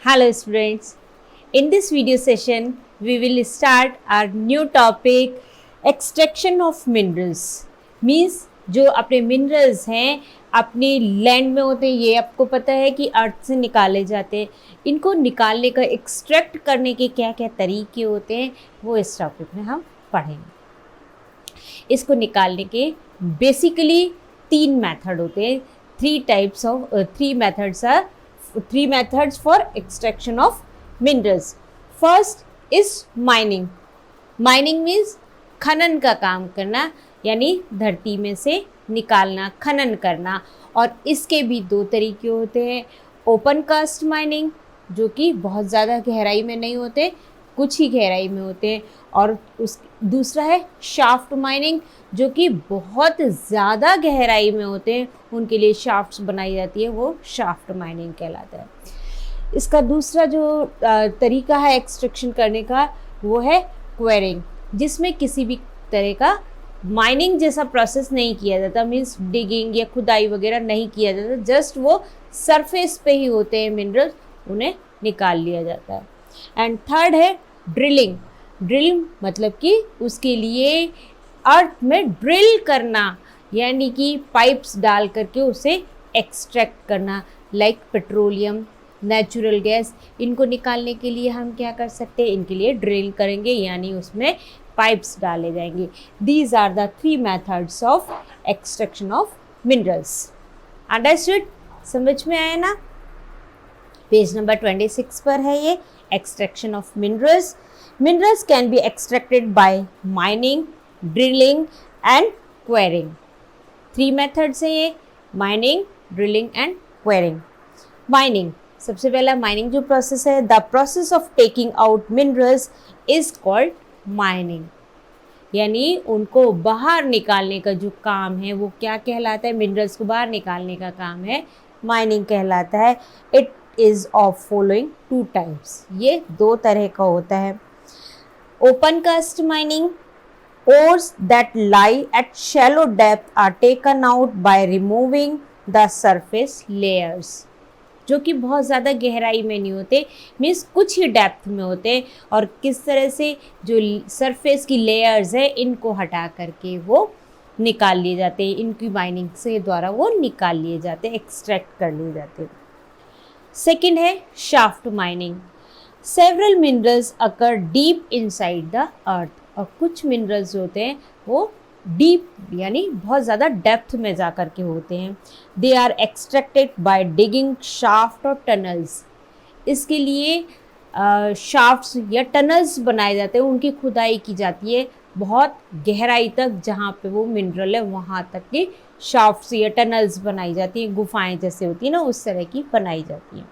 Hello students, in this video session we will start our new topic extraction of minerals means जो अपने minerals हैं अपनी land में होते हैं, ये आपको पता है कि अर्थ से निकाले जाते हैं। इनको निकालने का एक्सट्रैक्ट करने के क्या क्या तरीके होते हैं वो इस टॉपिक में हम पढ़ेंगे। इसको निकालने के बेसिकली तीन मेथड होते हैं, three methods for extraction of minerals. First is mining. Mining means खनन का काम करना, यानी धरती में से निकालना, खनन करना। और इसके भी दो तरीके होते हैं, ओपन कास्ट माइनिंग जो कि बहुत ज़्यादा गहराई में नहीं होते, कुछ ही गहराई में होते हैं, और दूसरा है शाफ्ट माइनिंग जो कि बहुत ज़्यादा गहराई में होते हैं, उनके लिए शाफ्ट्स बनाई जाती है, वो शाफ्ट माइनिंग कहलाता है। इसका दूसरा जो तरीका है एक्सट्रैक्शन करने का वो है क्वेरिंग, जिसमें किसी भी तरह का माइनिंग जैसा प्रोसेस नहीं किया जाता, मीन्स डिगिंग या खुदाई वगैरह नहीं किया जाता, जस्ट वो सरफेस पे ही होते हैं मिनरल्स, उन्हें निकाल लिया जाता है। एंड थर्ड है ड्रिलिंग। ड्रिल मतलब कि उसके लिए अर्थ में ड्रिल करना, यानी कि पाइप्स डाल करके उसे एक्सट्रैक्ट करना, लाइक पेट्रोलियम, नेचुरल गैस। इनको निकालने के लिए हम क्या कर सकते हैं, इनके लिए ड्रिल करेंगे, यानी उसमें पाइप्स डाले जाएंगे। These are the three methods of extraction of minerals. Understood? समझ में आया ना? पेज नंबर 26 पर है ये, extraction of minerals. Minerals can be extracted by mining, drilling and quarrying. Three methods हैं ये, mining, drilling and quarrying. Mining, सबसे पहला mining जो process है, the process of taking out minerals is called mining. यानी उनको बाहर निकालने का जो काम है वो क्या कहलाता है, मिनरल्स को बाहर निकालने का काम है माइनिंग कहलाता है। It is of following two types, ये दो तरह का होता है। Open cast mining, ores that lie at shallow depth are taken out by removing the surface layers, जो कि बहुत ज़्यादा गहराई में नहीं होते, मीन्स कुछ ही डेप्थ में होते हैं, और किस तरह से जो सरफेस की लेयर्स है इनको हटा करके वो निकाल लिए जाते हैं, इनकी माइनिंग से द्वारा वो निकाल लिए जाते हैं, एक्सट्रैक्ट कर लिए जाते हैं। सेकेंड है shaft mining. Several minerals occur deep inside the earth, और कुछ मिनरल्स होते हैं वो डीप यानी बहुत ज़्यादा डेप्थ में जा कर के होते हैं। They are extracted by digging shaft और टनल्स। इसके लिए शाफ्ट्स या टनल्स बनाए जाते हैं, उनकी खुदाई की जाती है बहुत गहराई तक, जहाँ पे वो मिनरल है वहाँ तक की शाफ्ट्स या टनल्स बनाई जाती हैं, गुफाएं जैसे होती हैं ना उस तरह की बनाई जाती हैं।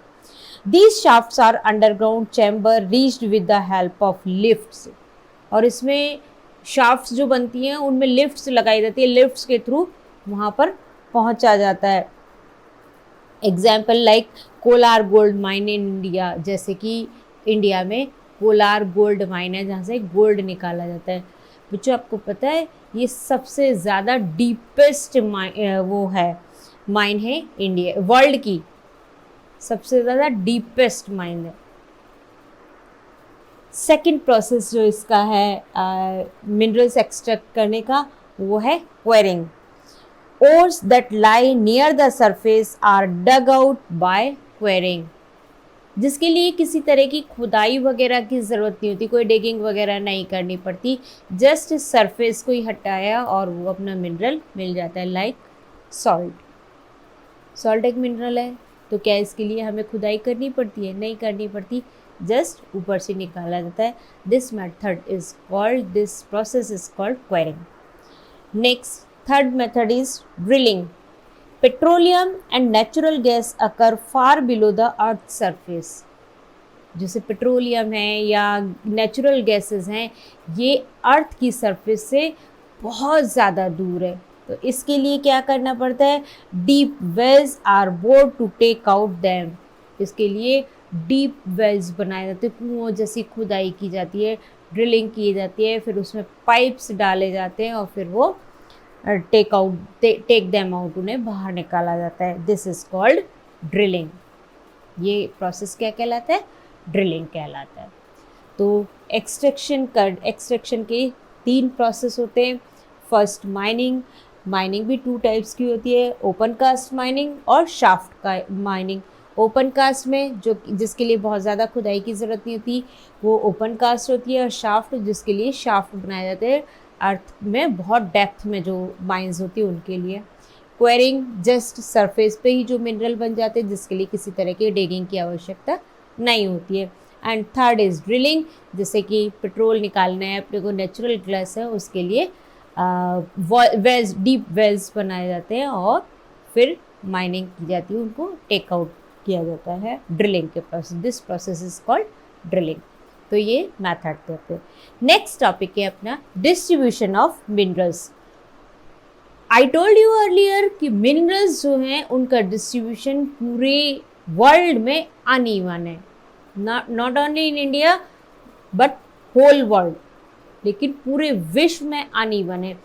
These shafts are underground chamber reached with the help of lifts, और इसमें शाफ्ट्स जो बनती हैं उनमें लिफ्ट्स लगाई जाती है, लिफ्ट्स के थ्रू वहाँ पर पहुँचा जाता है। Example like Kolar gold mine in India, जैसे कि इंडिया में कोलार गोल्ड माइन है जहाँ से गोल्ड निकाला जाता है। बच्चों आपको पता है ये सबसे ज़्यादा डीपेस्ट वो है माइन है इंडिया, वर्ल्ड की सबसे ज़्यादा डीपेस्ट माइन है। सेकंड प्रोसेस जो इसका है मिनरल्स एक्सट्रैक्ट करने का वो है quarrying. Ores that lie near the surface are dug out by quarrying, जिसके लिए किसी तरह की खुदाई वगैरह की ज़रूरत नहीं होती, कोई डिगिंग वगैरह नहीं करनी पड़ती, जस्ट सरफेस को ही हटाया और वो अपना मिनरल मिल जाता है। Like salt. सॉल्ट एक मिनरल है, तो क्या इसके लिए हमें खुदाई करनी पड़ती है? नहीं करनी पड़ती, जस्ट ऊपर से निकाला जाता है। This process is called quarrying. Next third method is drilling. Petroleum and natural gas occur far below the earth surface. जैसे पेट्रोलियम है या नेचुरल गैसेस हैं, ये अर्थ की सरफेस से बहुत ज़्यादा दूर है, तो इसके लिए क्या करना पड़ता है, deep wells are bored to take out them. इसके लिए डीप वेल्स बनाए जाते हैं, कुओं जैसी खुदाई की जाती है, ड्रिलिंग की जाती है, फिर उसमें पाइप्स डाले जाते हैं और फिर वो टेक देम आउट, उन्हें बाहर निकाला जाता है। This is called drilling. ये प्रोसेस क्या कहलाता है? ड्रिलिंग कहलाता है। तो एक्सट्रैक्शन के 3 प्रोसेस होते हैं। फर्स्ट माइनिंग, माइनिंग भी 2 टाइप्स की होती है, ओपन कास्ट माइनिंग और शाफ्ट का माइनिंग। ओपन कास्ट में जिसके लिए बहुत ज़्यादा खुदाई की ज़रूरत नहीं होती वो ओपन कास्ट होती है, और शाफ्ट जिसके लिए शाफ्ट बनाए जाते हैं अर्थ में बहुत डेप्थ में जो माइंस होती है उनके लिए। क्वेरिंग जस्ट सरफेस पे ही जो मिनरल बन जाते हैं जिसके लिए किसी तरह की डिगिंग की आवश्यकता नहीं होती है। एंड थर्ड इज़ ड्रिलिंग, जैसे कि पेट्रोल निकालना है अपने को, नेचुरल गैस है, उसके लिए वेल्स, डीप वेल्स बनाए जाते हैं और फिर माइनिंग की जाती है, उनको टेक आउट किया जाता है ड्रिलिंग के process. This process is called drilling. तो ये मैथड कहते हैं। नेक्स्ट टॉपिक है अपना distribution of minerals. I told you earlier कि मिनरल्स जो हैं उनका डिस्ट्रीब्यूशन पूरे वर्ल्ड में अनइवन है, not only in India but whole world, लेकिन पूरे विश्व में अनइवन है।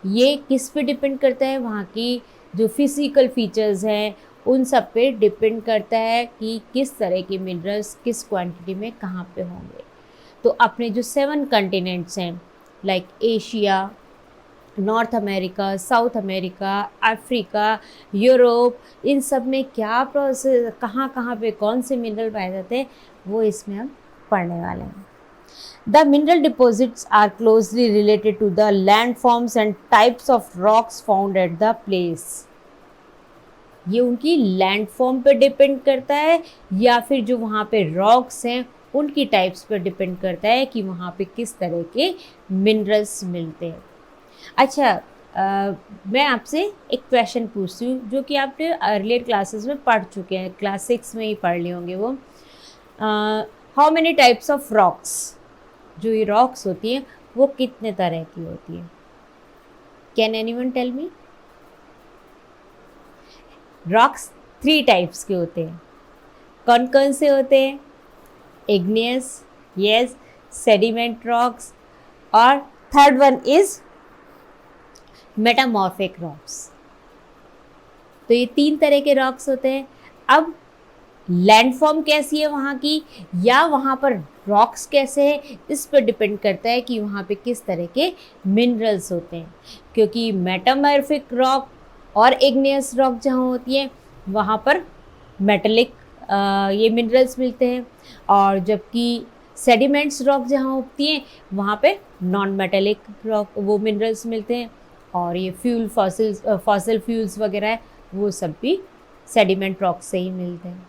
ये किस पे डिपेंड करता है? वहाँ की जो फिजिकल फीचर्स हैं उन सब पे डिपेंड करता है कि किस तरह के मिनरल्स किस क्वांटिटी में कहाँ पे होंगे। तो अपने जो 7 कंटिनेंट्स हैं like Asia, North America, South America, Africa, Europe, इन सब में क्या प्रोसेस, कहाँ कहाँ पे कौन से मिनरल पाए जाते हैं वो इसमें हम पढ़ने वाले हैं। The mineral deposits are closely related to the landforms and types of rocks found at the place. ये उनकी लैंडफॉर्म पे डिपेंड करता है या फिर जो वहाँ पे रॉक्स हैं उनकी टाइप्स पर डिपेंड करता है कि वहाँ पे किस तरह के मिनरल्स मिलते हैं। अच्छा, मैं आपसे एक क्वेश्चन पूछती हूँ जो कि आपने अर्लियर क्लासेस में पढ़ चुके हैं, क्लास 6 में ही पढ़ लिए होंगे वो। How many types of rocks, जो ये रॉक्स होती हैं वो कितने तरह की होती है? Can anyone tell me? Rocks 3 types के होते हैं। कौन कौन से होते हैं? इग्नियस, यस, सेडिमेंट रॉक्स, और third one is metamorphic rocks. तो ये 3 तरह के रॉक्स होते हैं। अब लैंडफॉर्म कैसी है वहाँ की, या वहाँ पर रॉक्स कैसे है, इस पर डिपेंड करता है कि वहाँ पे किस तरह के मिनरल्स होते हैं। क्योंकि मेटामॉर्फिक रॉक और इग्नियस रॉक जहाँ होती है वहाँ पर मेटलिक ये मिनरल्स मिलते हैं, और जबकि सेडिमेंट्स रॉक जहाँ होती हैं वहाँ पे नॉन मेटेलिक रॉक वो मिनरल्स मिलते हैं। और ये फॉसिल फ्यूल्स वगैरह है वो सब भी सेडिमेंट रॉक से ही मिलते हैं।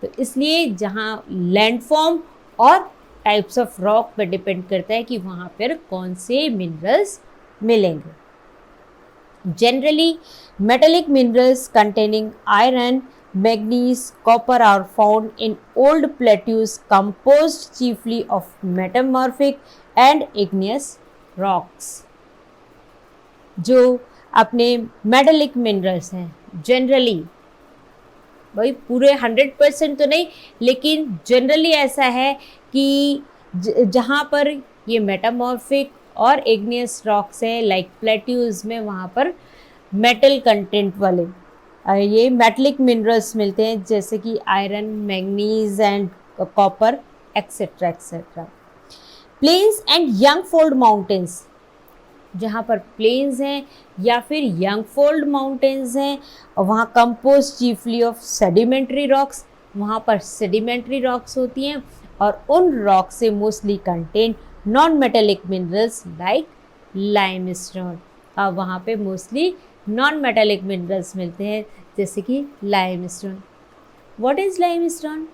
तो इसलिए जहाँ लैंडफॉर्म और टाइप्स ऑफ रॉक पर डिपेंड करता है कि वहाँ पर कौन से मिनरल्स मिलेंगे। Generally metallic minerals containing iron, manganese, copper are found in old plateaus composed chiefly of metamorphic and igneous rocks। जो अपने मेटेलिक मिनरल्स हैं जनरली, भाई पूरे 100% तो नहीं, लेकिन जनरली ऐसा है कि जहाँ पर ये मेटामॉर्फिक और इग्नियस रॉक्स है लाइक प्लेट्यूज में, वहाँ पर मेटल कंटेंट वाले ये मेटलिक मिनरल्स मिलते हैं, जैसे कि iron, manganese and copper etcetera etcetera. Plains and young fold mountains, जहाँ पर प्लेन्स हैं या फिर यंग फोल्ड माउंटेन्स हैं और वहाँ compose chiefly of sedimentary rocks, वहाँ पर सेडिमेंट्री रॉक्स होती हैं और उन रॉक से mostly contain non metallic minerals like limestone. और वहाँ पे मोस्टली नॉन मेटेलिक मिनरल्स मिलते हैं जैसे कि limestone. What is limestone?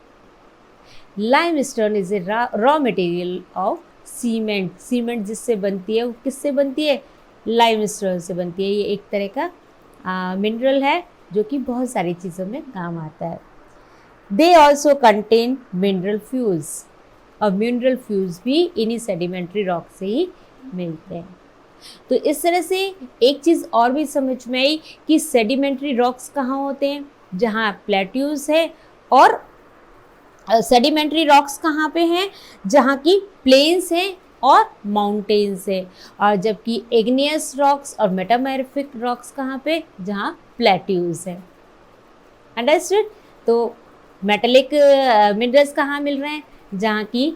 Limestone is a raw material of cement. Cement जिससे बनती है वो किससे बनती है? लाइमस्टोन से बनती है। ये एक तरह का मिनरल है जो कि बहुत सारी चीज़ों में काम आता है। They also contain mineral fuels, और मिनरल फ्यूल्स भी इन्हीं सेडिमेंट्री रॉक से ही मिलते हैं। तो इस तरह से एक चीज़ और भी समझ में आई कि सेडिमेंट्री रॉक्स कहाँ होते हैं, जहाँ प्लेट्यूज है, और सेडिमेंट्री रॉक्स कहाँ पे हैं, जहाँ की प्लेन्स हैं और माउंटेन्स है। और जबकि इग्नियस रॉक्स और मेटामॉर्फिक रॉक्स कहाँ पे, जहाँ प्लेट्यूज है। अंडरस्टूड? तो मेटेलिक मिनरल्स कहाँ मिल रहे हैं, जहाँ की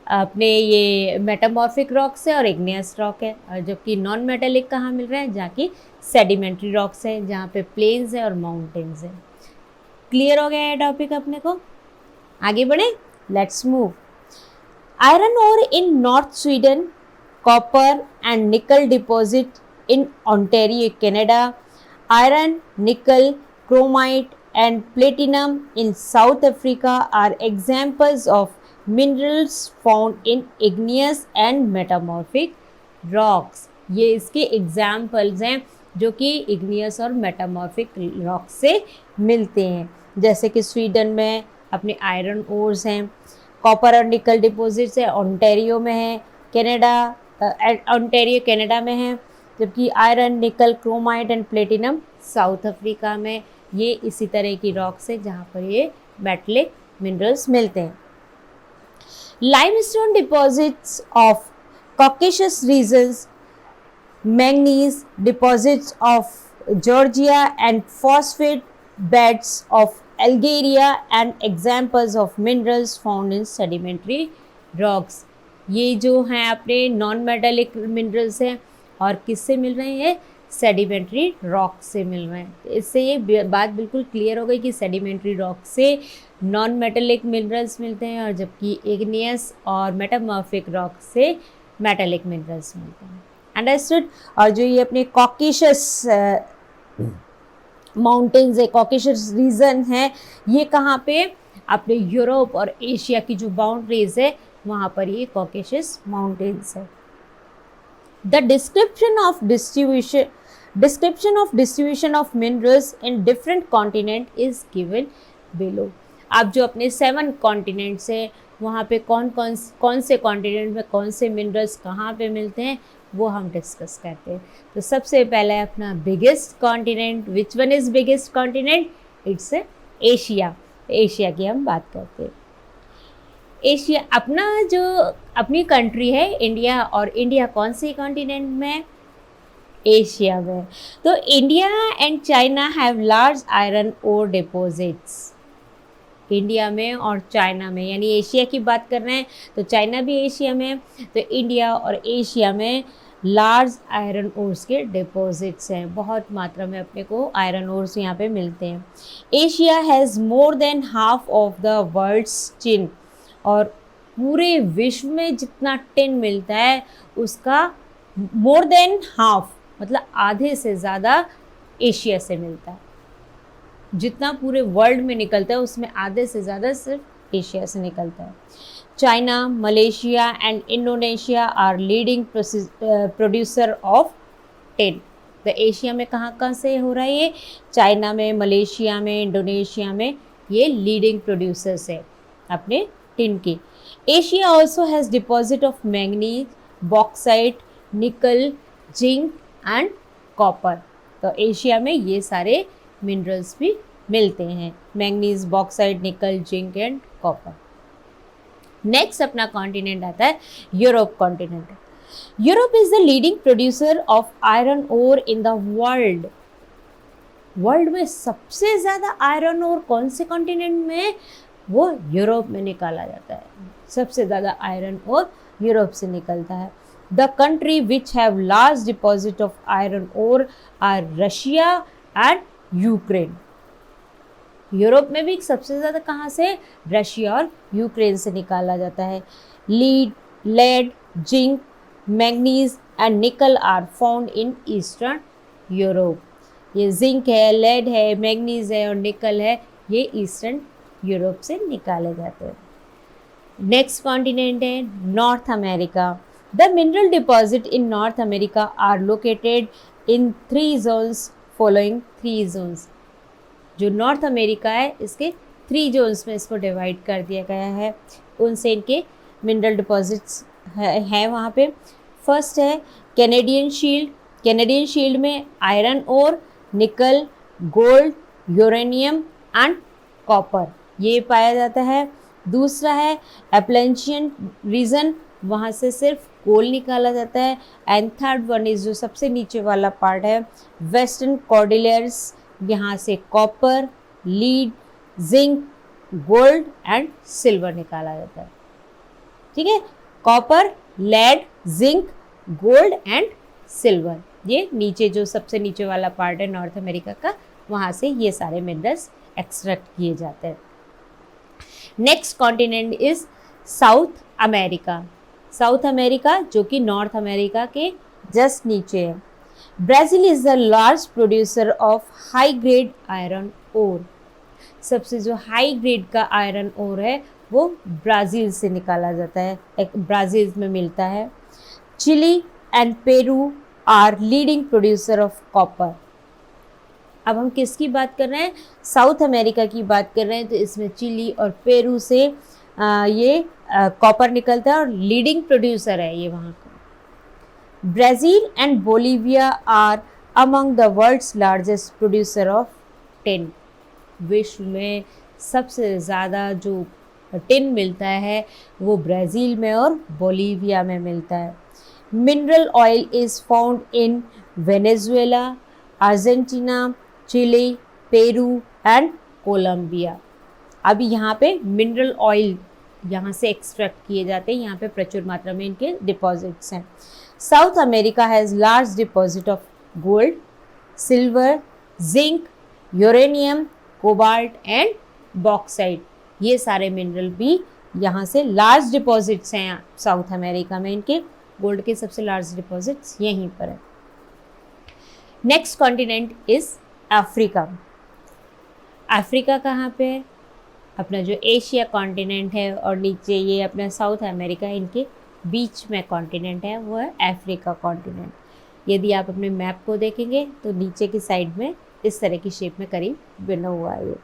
अपने ये मेटामॉर्फिक रॉक्स है और इग्नियस रॉक है, और जबकि नॉन मेटेलिक कहाँ मिल रहा है, जहाँ की सेडिमेंट्री रॉक्स है, जहाँ पे प्लेन्स है और माउंटेन्स है। क्लियर हो गया ये टॉपिक अपने को, आगे बढ़े, let's move. Iron ore in north Sweden, copper and nickel deposit in Ontario Canada, iron, nickel, chromite and platinum in South Africa are examples of minerals found in igneous and metamorphic rocks। ये इसके examples हैं जो कि igneous और metamorphic rock से मिलते हैं, जैसे कि स्वीडन में अपने आयरन ओर्स हैं, कॉपर और निकल डिपॉजिट्स है ओंटारियो में है, ओंटारियो कनाडा में है, जबकि iron, nickel, chromite and platinum south Africa में। ये इसी तरह की रॉक्स है जहाँ पर ये मेटलिक मिनरल्स मिलते हैं। Limestone deposits of Caucasus regions, manganese deposits of Georgia and phosphate beds of Algeria and examples of minerals found in sedimentary rocks. ये जो हैं अपने नॉन मेटालिक मिनरल्स हैं और किससे मिल रहे हैं, सेडिमेंट्री रॉक से मिल रहे हैं। इससे ये बात बिल्कुल क्लियर हो गई कि सेडिमेंट्री रॉक से नॉन मेटालिक मिनरल्स मिलते हैं और जबकि इग्नियस और मेटामॉर्फिक रॉक से मेटालिक मिनरल्स मिलते हैं। अंडरस्टूड। और जो ये अपने कॉकेशस माउंटेन्स है, कॉकेशस रीजन है, ये कहाँ पे, अपने यूरोप और एशिया की जो बाउंड्रीज है वहाँ पर ये कॉकेशस माउंटेन्स है। The description of distribution of minerals in different continent is given below। आप जो अपने 7 कॉन्टिनेंट्स हैं वहाँ पे कौन से कॉन्टिनेंट में कौन से मिनरल्स कहाँ पे मिलते हैं वो हम डिस्कस करते हैं। तो सबसे पहला है अपना biggest continent. Which one is biggest continent? It's Asia. Asia की हम बात करते हैं। एशिया अपना जो अपनी कंट्री है इंडिया, और इंडिया कौन से कॉन्टिनेंट में? एशिया में। तो India and China have large iron ore deposits. India में और चाइना में, यानी एशिया की बात कर रहे हैं तो चाइना भी एशिया में, तो इंडिया और एशिया में लार्ज आयरन ओर्स के डिपॉजिट्स हैं। बहुत मात्रा में अपने को आयरन ओर्स यहाँ पे मिलते हैं। Asia has more than half of the world's tin, और पूरे विश्व में जितना टिन मिलता है उसका मोर देन हाफ, मतलब आधे से ज़्यादा एशिया से मिलता है। जितना पूरे वर्ल्ड में निकलता है उसमें आधे से ज़्यादा सिर्फ एशिया से निकलता है। China, Malaysia and Indonesia are leading producer of tin. तो एशिया में कहाँ कहाँ से हो रहा है ये? चाइना में, मलेशिया में, इंडोनेशिया में ये लीडिंग प्रोड्यूसर्स है अपने टिन की। Asia also has deposit of manganese, bauxite, nickel, zinc and copper. तो एशिया में ये सारे मिनरल्स भी मिलते हैं, manganese, bauxite, nickel, zinc and copper. Next अपना कॉन्टिनेंट आता है Europe continent. Europe is the leading producer of iron ore in the world. World में सबसे ज़्यादा आयरन ओर कौन से कॉन्टिनेंट में? वो यूरोप में निकाला जाता है। सबसे ज़्यादा आयरन ओर यूरोप से निकलता है। The country which have large deposit of iron ore are Russia and Ukraine. Europe में भी सबसे ज़्यादा कहाँ से? रशिया और यूक्रेन से निकाला जाता है। Lead, lead, zinc, manganese and nickel are found in eastern Europe. ये जिंक है, लेड है, मैंगनीज है और निकल है, ये ईस्टर्न यूरोप से निकाले जाते हैं। नेक्स्ट कॉन्टिनेंट है north America. The mineral deposit in north America are located in 3 zones following 3 zones. जो नॉर्थ अमेरिका है इसके 3 जोन्स में इसको डिवाइड कर दिया गया है, उनसे इनके मिनरल डिपॉजिट्स हैं वहाँ पे। फर्स्ट है कैनेडियन शील्ड। कैनेडियन शील्ड में आयरन ओर, निकल, गोल्ड, यूरेनियम एंड कॉपर ये पाया जाता है। दूसरा है एप्लेंशियन रीजन, वहाँ से सिर्फ कोल निकाला जाता है। एंड थर्ड वन इज जो सबसे नीचे वाला पार्ट है वेस्टर्न कॉर्डिलियर्स, यहाँ से copper, lead, zinc, gold and silver निकाला जाता है। ठीक है, copper, lead, zinc, gold and silver, ये नीचे जो सबसे नीचे वाला पार्ट है नॉर्थ अमेरिका का, वहाँ से ये सारे मिनरल्स एक्सट्रैक्ट किए जाते हैं। Next continent is South America. South America जो कि नॉर्थ अमेरिका के जस्ट नीचे है। Brazil is the large producer of high grade iron ore. सबसे जो हाई ग्रेड का आयरन ओर है वो ब्राज़ील से निकाला जाता है, ब्राज़ील में मिलता है। Chile and Peru are leading producer of copper. अब हम किसकी बात कर रहे हैं? साउथ अमेरिका की बात कर रहे हैं, तो इसमें चिली और पेरू से ये कॉपर निकलता है और लीडिंग प्रोड्यूसर है ये वहाँ का। Brazil and Bolivia are among the world's largest producer of tin. विश्व में सबसे ज़्यादा जो टिन मिलता है वो ब्राज़ील में और बोलीविया में मिलता है। Mineral oil is found in Venezuela, Argentina, Chile, Peru and Colombia. अभी यहाँ पे मिनरल ऑयल यहाँ से एक्सट्रैक्ट किए जाते हैं, यहाँ पे प्रचुर मात्रा में इनके डिपॉजिट्स हैं। South America has large deposit of gold, silver, zinc, uranium, cobalt and bauxite. ये सारे मिनरल भी यहाँ से लार्ज डिपॉजिट्स हैं साउथ अमेरिका में, इनके गोल्ड के सबसे लार्ज डिपॉजिट्स यहीं पर है। Next continent is Africa. Africa कहाँ पे है? अपना जो एशिया कॉन्टिनेंट है और नीचे ये अपना साउथ अमेरिका, इनके बीच में कॉन्टिनेंट है वो है अफ्रीका कॉन्टिनेंट। यदि आप अपने मैप को देखेंगे तो नीचे की साइड में इस तरह की शेप में करीब बना हुआ है ये।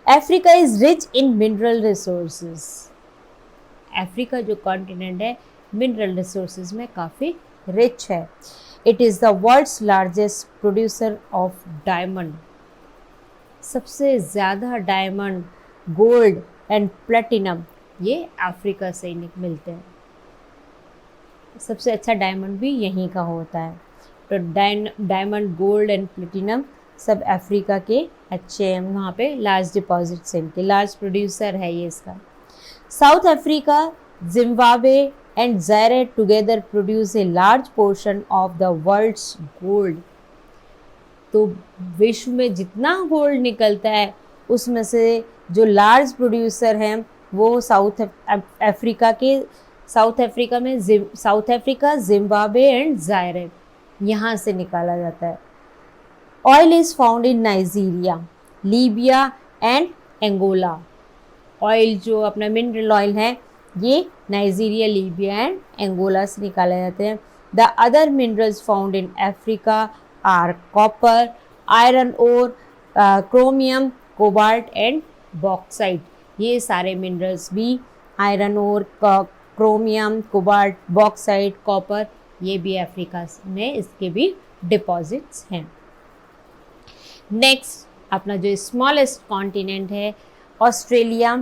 Africa is rich in mineral resources. Africa जो कॉन्टिनेंट है मिनरल रिसोर्सेज में काफ़ी रिच है। It is the world's largest producer of diamond. सबसे ज़्यादा डायमंड, गोल्ड एंड प्लेटिनम ये अफ्रीका से ही मिलते हैं। सबसे अच्छा डायमंड भी यहीं का होता है। तो डायमंड, गोल्ड एंड प्लेटिनम सब अफ्रीका के अच्छे हैं, वहाँ पे लार्ज डिपॉजिट्स हैं इनके, लार्ज प्रोड्यूसर है ये इसका। South Africa, Zimbabwe and Zaire together produce a large portion of the world's gold. तो विश्व में जितना गोल्ड निकलता है उसमें से जो लार्ज प्रोड्यूसर हैं वो साउथ अफ्रीका के, South Africa, Zimbabwe and Zaire, यहाँ से निकाला जाता है। Oil is found in Nigeria, Libya and Angola. Oil जो अपना मिनरल ऑयल है ये नाइजीरिया, लीबिया एंड एंगोला से निकाले जाते हैं। The other minerals found in Africa are copper, iron ore, chromium, cobalt and bauxite. ये सारे मिनरल्स भी iron ore, chromium, cobalt, bauxite, copper, ये भी अफ्रीका में इसके भी डिपॉजिट्स हैं। नेक्स्ट अपना जो स्मॉलेस्ट कॉन्टिनेंट है ऑस्ट्रेलिया।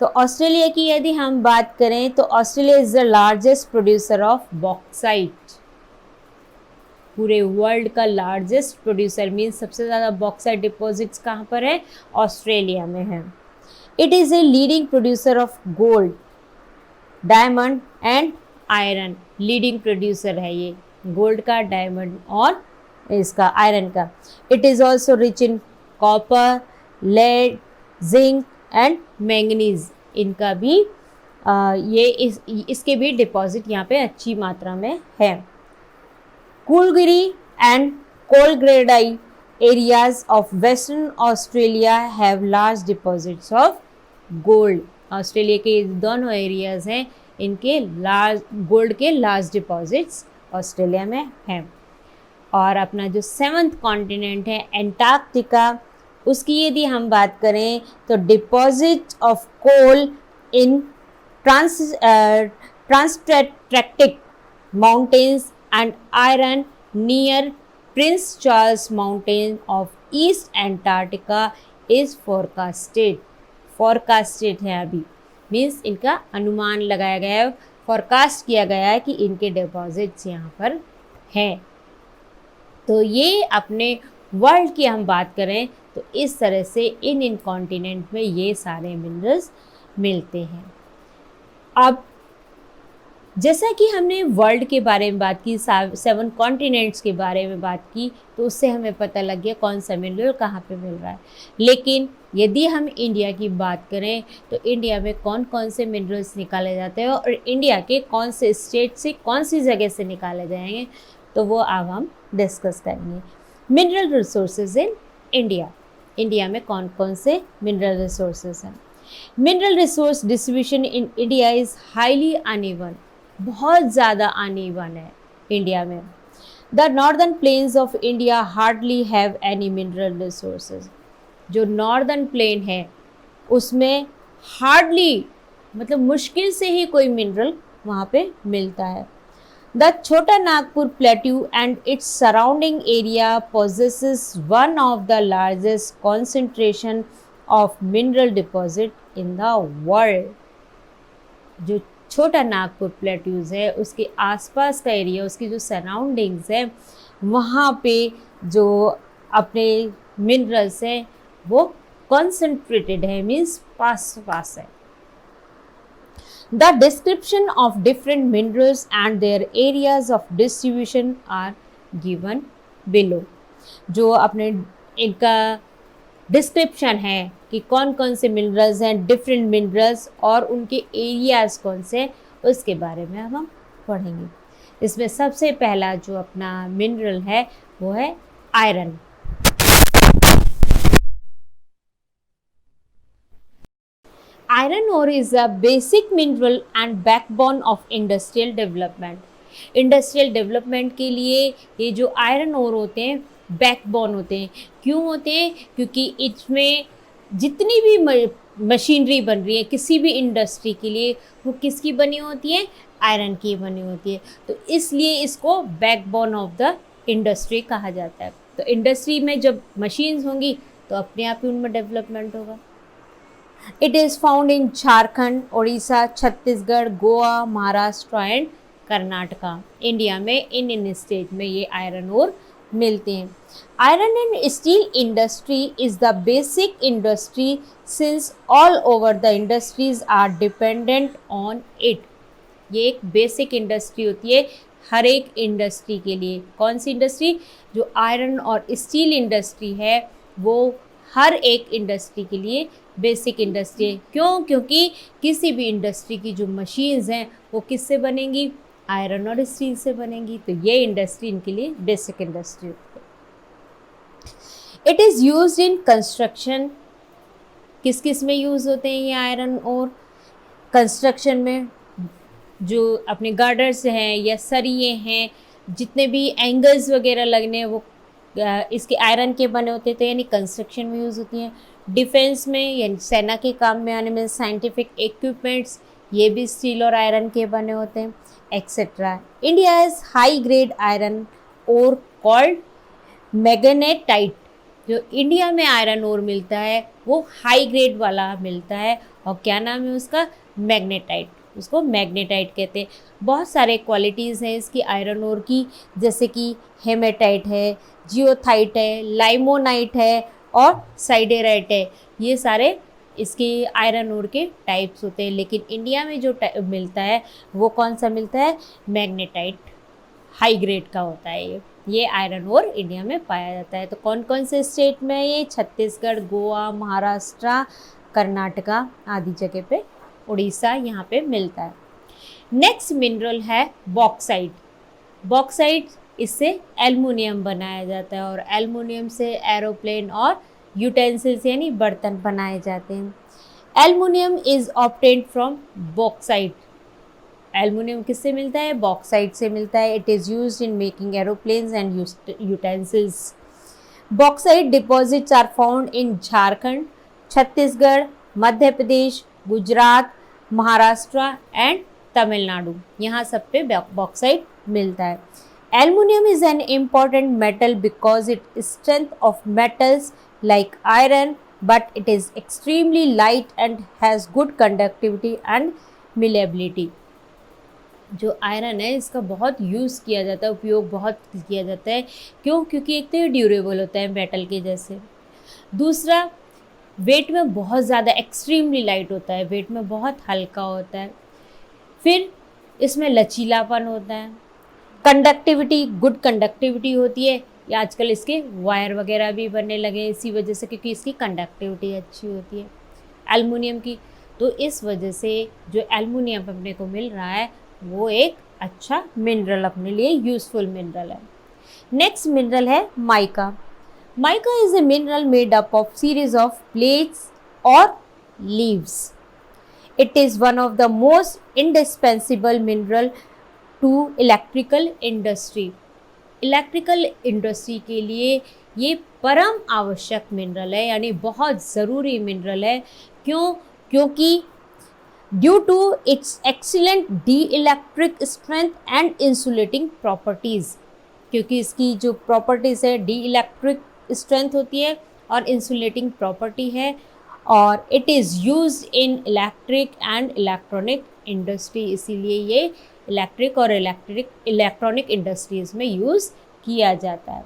तो ऑस्ट्रेलिया की यदि हम बात करें तो Australia is the largest producer of bauxite. पूरे वर्ल्ड का लार्जेस्ट प्रोड्यूसर मीन्स सबसे ज़्यादा बॉक्साइट डिपॉजिट्स कहाँ पर है? ऑस्ट्रेलिया में है। It is a leading producer of gold, diamond and iron. Leading producer है ये गोल्ड का, डायमंड और इसका आयरन का। It is also rich in copper, lead, zinc and manganese. इनका भी इसके भी डिपॉजिट यहाँ पे अच्छी मात्रा में है। Kalgoorlie and Coolgardie areas of Western Australia have large deposits of gold. Australia के दोनों एरियाज हैं, इनके लार्ज गोल्ड के लार्ज डिपॉजिट्स ऑस्ट्रेलिया में हैं। और अपना जो 7th कॉन्टिनेंट है एंटार्क्टिका, उसकी यदि हम बात करें तो deposit of coal in Transantarctic mountains and iron near Prince Charles mountain of East Antarctica is forecasted है अभी, मीन्स इनका अनुमान लगाया गया है, फोरकास्ट किया गया है कि इनके डिपॉजिट्स यहाँ पर हैं। तो ये अपने वर्ल्ड की हम बात करें तो इस तरह से इन कॉन्टिनेंट में ये सारे मिनरल्स मिलते हैं। अब जैसा कि हमने वर्ल्ड के बारे में बात की, 7 कॉन्टिनेंट्स के बारे में बात की, तो उससे हमें पता लग गया कौन सा मिनरल कहाँ पे मिल रहा है। लेकिन यदि हम इंडिया की बात करें तो इंडिया में कौन कौन से मिनरल्स निकाले जाते हैं और इंडिया के कौन से स्टेट से कौन सी जगह से निकाले जाएंगे, तो वो अब हम डिस्कस करेंगे। Mineral resources in India, India में कौन कौन से मिनरल रिसोर्सेज हैं। Mineral resource distribution in India is highly uneven, बहुत ज़्यादा अनइवन है इंडिया में। The northern plains of India hardly have any mineral resources, जो नॉर्दर्न प्लेन है उसमें हार्डली मतलब मुश्किल से ही कोई मिनरल वहाँ पे मिलता है। द छोटा Nagpur plateau and its surrounding area possesses one of the largest concentration of mineral deposit in the world. जो छोटा नागपुर प्लेट्यूज है उसके आसपास का एरिया, उसकी जो सराउंडिंग्स है, वहाँ पे जो अपने मिनरल्स हैं वो कॉन्सेंट्रेटेड है, मीन्स पास है। The description of different minerals and their areas of distribution are given below। जो अपने इनका डिस्क्रिप्शन है कि कौन कौन से मिनरल्स हैं, डिफरेंट मिनरल्स और उनके एरियाज कौन से, उसके बारे में हम पढ़ेंगे। इसमें सबसे पहला जो अपना मिनरल है वो है iron. Iron ore is a basic mineral and backbone of industrial development। Industrial development के लिए ये जो आयरन ओर होते हैं बैकबोन होते हैं। क्यों होते हैं? क्योंकि इसमें जितनी भी मशीनरी बन रही है किसी भी इंडस्ट्री के लिए, वो किसकी बनी होती है? आयरन की बनी होती है। तो इसलिए इसको बैकबोन ऑफ द इंडस्ट्री कहा जाता है। तो इंडस्ट्री में जब मशीन्स होंगी तो अपने आप ही उनमें डेवलपमेंट होगा। It is found in Jharkhand, Orissa, Chhattisgarh, Goa, Maharashtra and Karnataka. India में इन स्टेट में ये आयरन ओर मिलते हैं। Iron and steel industry is the basic industry since all over the industries are dependent on it. ये एक बेसिक इंडस्ट्री होती है हर एक इंडस्ट्री के लिए। कौन सी इंडस्ट्री? जो आयरन और स्टील इंडस्ट्री है वो हर एक इंडस्ट्री के लिए बेसिक इंडस्ट्री है। क्यों? क्योंकि किसी भी इंडस्ट्री की जो मशीन्स हैं वो किससे बनेंगी? आयरन और स्टील से बनेंगी। तो ये इंडस्ट्री इनके लिए बेसिक इंडस्ट्री होती है। It is used in construction. किस किस में यूज़ होते हैं ये आयरन और? कंस्ट्रक्शन में जो अपने गार्डर्स हैं या सरिये हैं, जितने भी एंगल्स वगैरह लगने हैं वो इसके आयरन के बने होते थे, यानी कंस्ट्रक्शन में यूज़ होती हैं। डिफेंस में यानी सेना के काम में आने में साइंटिफिक इक्विपमेंट्स ये भी स्टील और आयरन के बने होते हैं, etcetera. India is high grade iron ore called magnetite. जो इंडिया में आयरन ओर मिलता है वो हाई ग्रेड वाला मिलता है और क्या नाम है उसका? मैग्नेटाइट। उसको मैग्नेटाइट कहते हैं। बहुत सारे क्वालिटीज़ हैं इसकी आयरन ओर की, जैसे कि हेमेटाइट है, जियोथाइट है, लाइमोनाइट है और साइडेराइट है। ये सारे इसके आयरन ओर के टाइप्स होते हैं। लेकिन इंडिया में जो मिलता है वो कौन सा मिलता है? मैग्नेटाइट, हाई ग्रेड का होता है ये आयरन ओर इंडिया में पाया जाता है। तो कौन कौन से स्टेट में ये? छत्तीसगढ़, गोवा, महाराष्ट्र, कर्नाटका आदि जगह पे, उड़ीसा यहाँ पे मिलता है। नेक्स्ट मिनरल है बॉक्साइट। बॉक्साइट, इससे एल्युमिनियम बनाया जाता है और एल्युमिनियम से एरोप्लेन और यूटेंसिल्स यानी बर्तन बनाए जाते हैं। Aluminium is obtained from bauxite. Aluminium किससे मिलता है? बॉक्साइट से मिलता है। It is used in making aeroplanes and utensils. Bauxite deposits are found in Jharkhand, Chhattisgarh, Madhya Pradesh, Gujarat, Maharashtra and Tamil Nadu. यहाँ सब पे बॉक्साइट मिलता है। Aluminium is an important metal because it strength of metals like iron, but it is extremely light and has good conductivity and malleability। जो iron है इसका बहुत use किया जाता है, उपयोग बहुत किया जाता है। क्यों? क्योंकि एक तो ये ड्यूरेबल होता है मेटल के जैसे, दूसरा वेट में बहुत ज़्यादा एक्सट्रीमली लाइट होता है, वेट में बहुत हल्का होता है, फिर इसमें लचीलापन होता है, कंडक्टिविटी, गुड कंडक्टिविटी होती है। या आजकल इसके वायर वगैरह भी बनने लगे हैं इसी वजह से, क्योंकि इसकी कंडक्टिविटी अच्छी होती है एल्युमिनियम की। तो इस वजह से जो एल्युमिनियम अपने को मिल रहा है वो एक अच्छा मिनरल, अपने लिए यूज़फुल मिनरल है। नेक्स्ट मिनरल है mica. Mica is a mineral made up of series of plates और leaves. It is one of the most indispensable mineral to electrical industry. Electrical industry के लिए ये परम आवश्यक मिनरल है, यानी बहुत ज़रूरी मिनरल है। क्यों? क्योंकि due to its excellent dielectric strength and insulating properties, क्योंकि इसकी जो प्रॉपर्टीज़ है डी इलेक्ट्रिक स्ट्रेंथ होती है और इंसुलेटिंग प्रॉपर्टी है, और it is use in electric and electronic industry, इसीलिए ये इलेक्ट्रिक और इलेक्ट्रॉनिक इंडस्ट्रीज़ में यूज़ किया जाता है।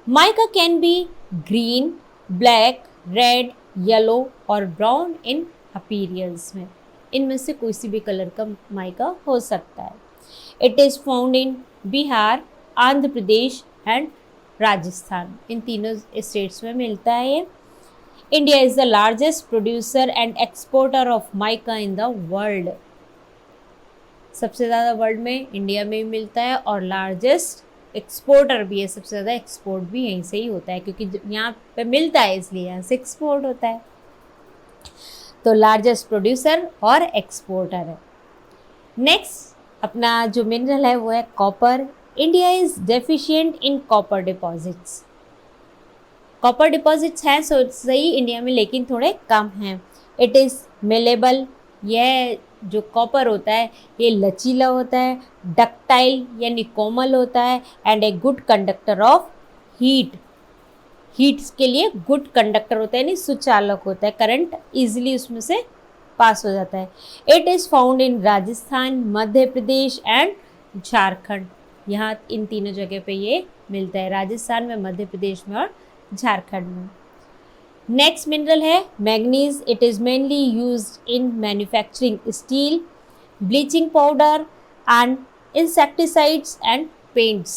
Mica can be green, black, red, yellow और ब्राउन इन अपीयरेंस में, इनमें से कोई सी भी कलर का माइका हो सकता है। It is found in Bihar, Andhra Pradesh and Rajasthan, इन तीनों स्टेट्स में मिलता है ये। India is the largest producer and exporter of mica in the world. सबसे ज़्यादा वर्ल्ड में इंडिया में ही मिलता है और लार्जेस्ट एक्सपोर्टर भी है, सबसे ज़्यादा एक्सपोर्ट भी यहीं से ही होता है, क्योंकि यहाँ पे मिलता है इसलिए यहाँ से एक्सपोर्ट होता है। तो लार्जेस्ट प्रोड्यूसर और एक्सपोर्टर है। नेक्स्ट अपना जो मिनरल है वो है copper. India is deficient in copper deposits. Copper deposits हैं सही इंडिया में, लेकिन थोड़े कम हैं। इट इज़ मेलेबल, यह जो कॉपर होता है ये लचीला होता है, डक्टाइल यानी कोमल होता है, and a good conductor of heats के लिए गुड कंडक्टर होता है, यानी सुचालक होता है, करंट ईजिली उसमें से पास हो जाता है। It is found in Rajasthan, Madhya Pradesh and Jharkhand, यहाँ इन तीनों जगह पे ये मिलता है, राजस्थान में, मध्य प्रदेश में और झारखंड में। नेक्स्ट मिनरल है manganese. It is mainly used in manufacturing steel, bleaching powder and insecticides and paints.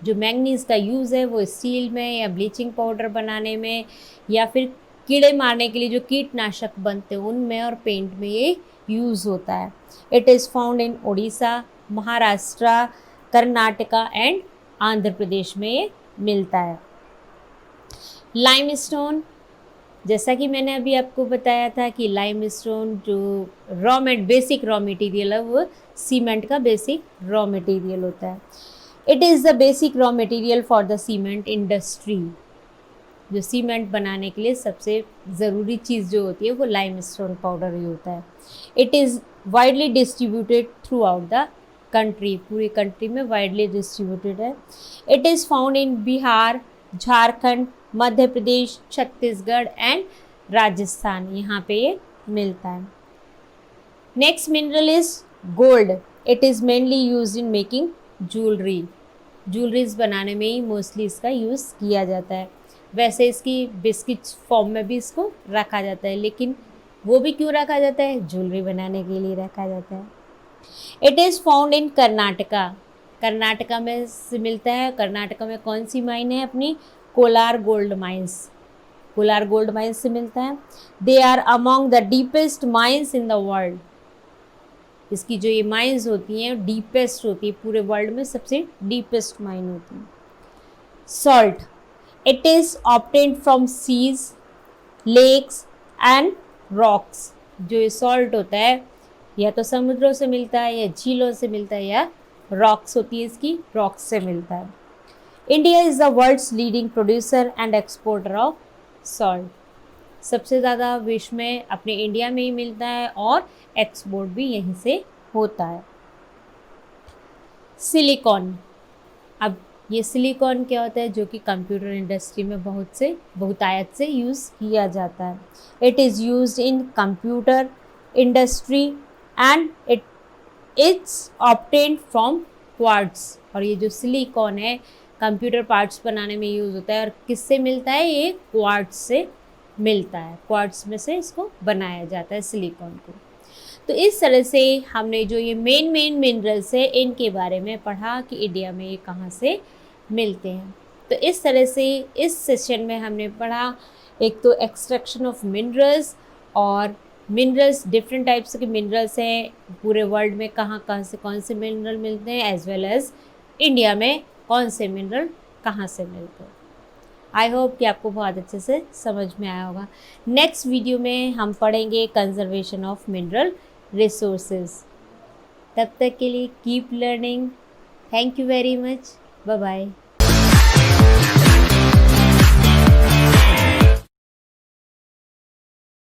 जो मैग्नीज का यूज़ है वो स्टील में या ब्लीचिंग पाउडर बनाने में, या फिर कीड़े मारने के लिए जो कीटनाशक बनते हैं उनमें, और पेंट में ये यूज़ होता है। It is found in Orissa, Maharashtra, Karnataka and Andhra Pradesh में ये मिलता है। लाइमस्टोन, जैसा कि मैंने अभी आपको बताया था कि लाइमस्टोन जो बेसिक रॉ मटेरियल है वो सीमेंट का बेसिक रॉ मटेरियल होता है। It is the basic raw material for the cement industry. जो सीमेंट बनाने के लिए सबसे ज़रूरी चीज़ जो होती है वो लाइमस्टोन पाउडर ही होता है। It is widely distributed through out the country, पूरी कंट्री में वाइडली डिस्ट्रीब्यूटेड है। It is found in Bihar, Jharkhand, Madhya Pradesh, Chhattisgarh and Rajasthan, यहाँ पे ये मिलता है। Next mineral is gold. It is mainly used in making jewelleries बनाने में ही मोस्टली इसका यूज़ किया जाता है। वैसे इसकी बिस्किट्स फॉर्म में भी इसको रखा जाता है, लेकिन वो भी क्यों रखा जाता है? ज्वेलरी बनाने के लिए रखा जाता है। इट इज़ फाउंड इन कर्नाटका, कर्नाटका में से मिलता है। कर्नाटका में कौन सी माइन है? अपनी Kolar gold mines, Kolar gold mines से मिलता है। They are among the deepest mines in the world. इसकी जो ये माइंस होती हैं डीपेस्ट होती है, पूरे वर्ल्ड में सबसे डीपेस्ट माइन होती है। Salt, it is obtained from seas, lakes and rocks. जो ये सॉल्ट होता है या तो समुद्रों से मिलता है, या झीलों से मिलता है, या रॉक्स होती है इसकी, रॉक्स से मिलता है। India is the world's leading producer and exporter of salt. सबसे ज़्यादा विश्व में अपने इंडिया में ही मिलता है और एक्सपोर्ट भी यहीं से होता है। सिलिकॉन, अब ये सिलिकॉन क्या होता है? जो कि कंप्यूटर इंडस्ट्री में बहुतायत से यूज़ किया जाता है। It is used in computer industry and it's obtained from quartz. और ये जो सिलिकॉन है कंप्यूटर पार्ट्स बनाने में यूज़ होता है और किससे मिलता है, ये क्वार्ट्स से मिलता है। क्वार्ट्स में से इसको बनाया जाता है सिलिकॉन को। तो इस तरह से हमने जो ये मेन मिनरल्स है इनके बारे में पढ़ा कि इंडिया में ये कहाँ से मिलते हैं। तो इस तरह से इस सेशन में हमने पढ़ा एक तो एक्सट्रैक्शन ऑफ मिनरल्स, और मिनरल्स डिफरेंट टाइप्स के मिनरल्स हैं, पूरे वर्ल्ड में कहाँ कहाँ से कौन से मिनरल मिलते हैं, एज वेल एज इंडिया में कौन से मिनरल कहाँ से मिलते हैं। आई होप कि आपको बहुत अच्छे से समझ में आया होगा। नेक्स्ट वीडियो में हम पढ़ेंगे कंजर्वेशन ऑफ मिनरल रिसोर्सेज। तब तक के लिए keep learning. Thank you very much. Bye bye.